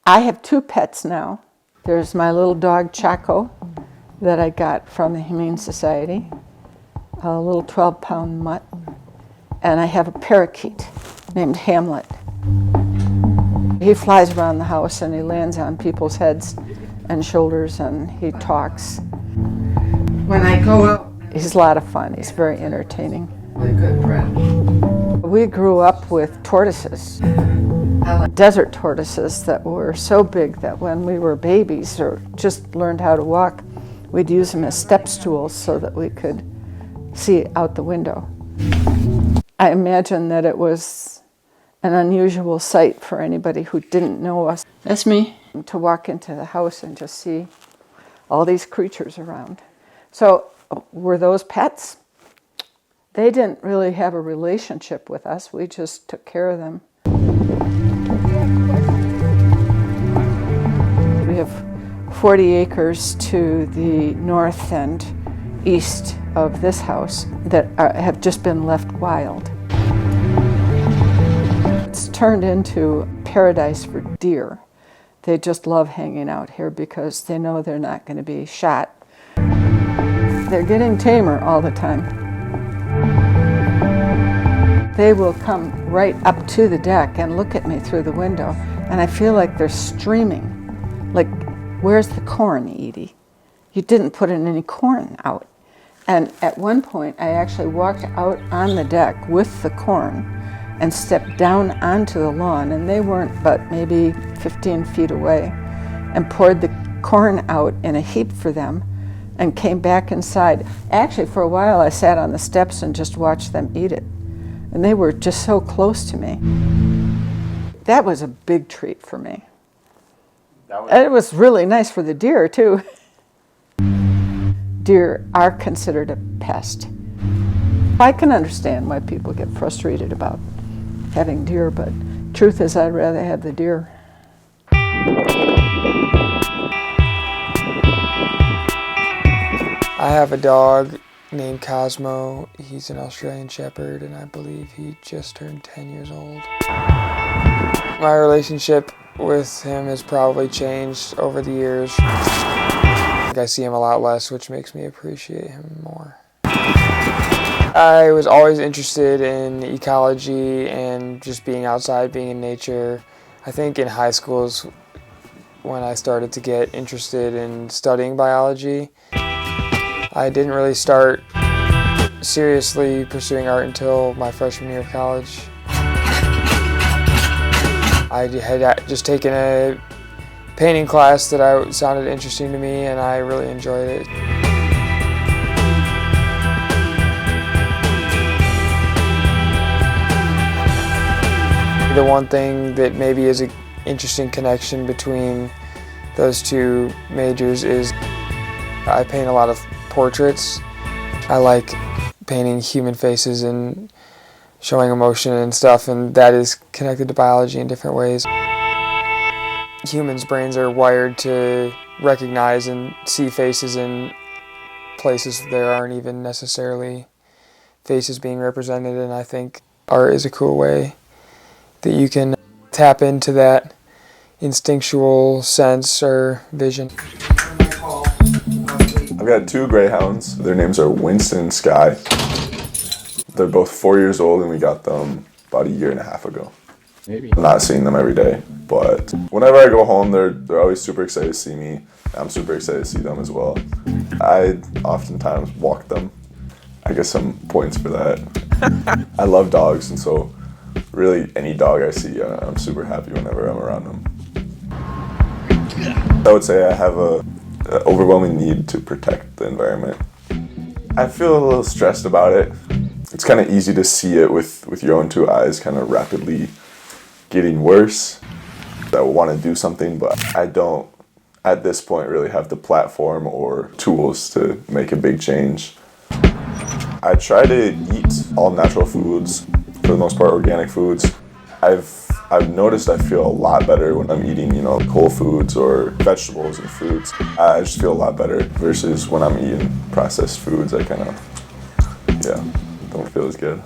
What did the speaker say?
I have two pets now. There's my little dog Chaco that I got from the Humane Society, a little 12-pound mutt, and I have a parakeet named Hamlet. He flies around the house and he lands on people's heads and shoulders and he talks. When I go out, he's a lot of fun. He's very entertaining. A good friend. We grew up with tortoises, desert tortoises that were so big that when we were babies or just learned how to walk, we'd use them as step stools so that we could see out the window. I imagine that it was an unusual sight for anybody who didn't know us. That's me. To walk into the house and just see all these creatures around. So were those pets? They didn't really have a relationship with us. We just took care of them. We have 40 acres to the north and east of this house that have just been left wild. It's turned into paradise for deer. They just love hanging out here because they know they're not going to be shot. They're getting tamer all the time. They will come right up to the deck and look at me through the window, and I feel like they're streaming. Like, where's the corn, Edie? You didn't put any corn out. And at one point, I actually walked out on the deck with the corn and stepped down onto the lawn, and they weren't but maybe 15 feet away, and poured the corn out in a heap for them and came back inside. Actually, for a while, I sat on the steps and just watched them eat it. And they were just so close to me. That was a big treat for me. And it was really nice for the deer, too. Deer are considered a pest. I can understand why people get frustrated about having deer, but truth is I'd rather have the deer. I have a dog named Cosmo. He's an Australian Shepherd, and I believe he just turned 10 years old. My relationship with him has probably changed over the years. I see him a lot less, which makes me appreciate him more. I was always interested in ecology and just being outside, being in nature. I think in high school is when I started to get interested in studying biology. I didn't really start seriously pursuing art until my freshman year of college. I had just taken a painting class that sounded interesting to me, and I really enjoyed it. The one thing that maybe is an interesting connection between those two majors is I paint a lot of portraits. I like painting human faces and showing emotion and stuff, and that is connected to biology in different ways. Humans' brains are wired to recognize and see faces in places there aren't even necessarily faces being represented, and I think art is a cool way that you can tap into that instinctual sense or vision. I've got two greyhounds. Their names are Winston and Sky. They're both 4 years old, and we got them about a year and a half ago. I'm not seeing them every day, but whenever I go home, they're always super excited to see me. I'm super excited to see them as well. I oftentimes walk them. I get some points for that. I love dogs, and so really any dog I see, I'm super happy whenever I'm around them. I would say I have an overwhelming need to protect the environment. I feel a little stressed about it. It's kind of easy to see it with your own two eyes kind of rapidly getting worse. I want to do something, but I don't, at this point, really have the platform or tools to make a big change. I try to eat all natural foods, for the most part organic foods. I've noticed I feel a lot better when I'm eating, whole foods or vegetables and fruits. I just feel a lot better versus when I'm eating processed foods. I kind of, don't feel as good.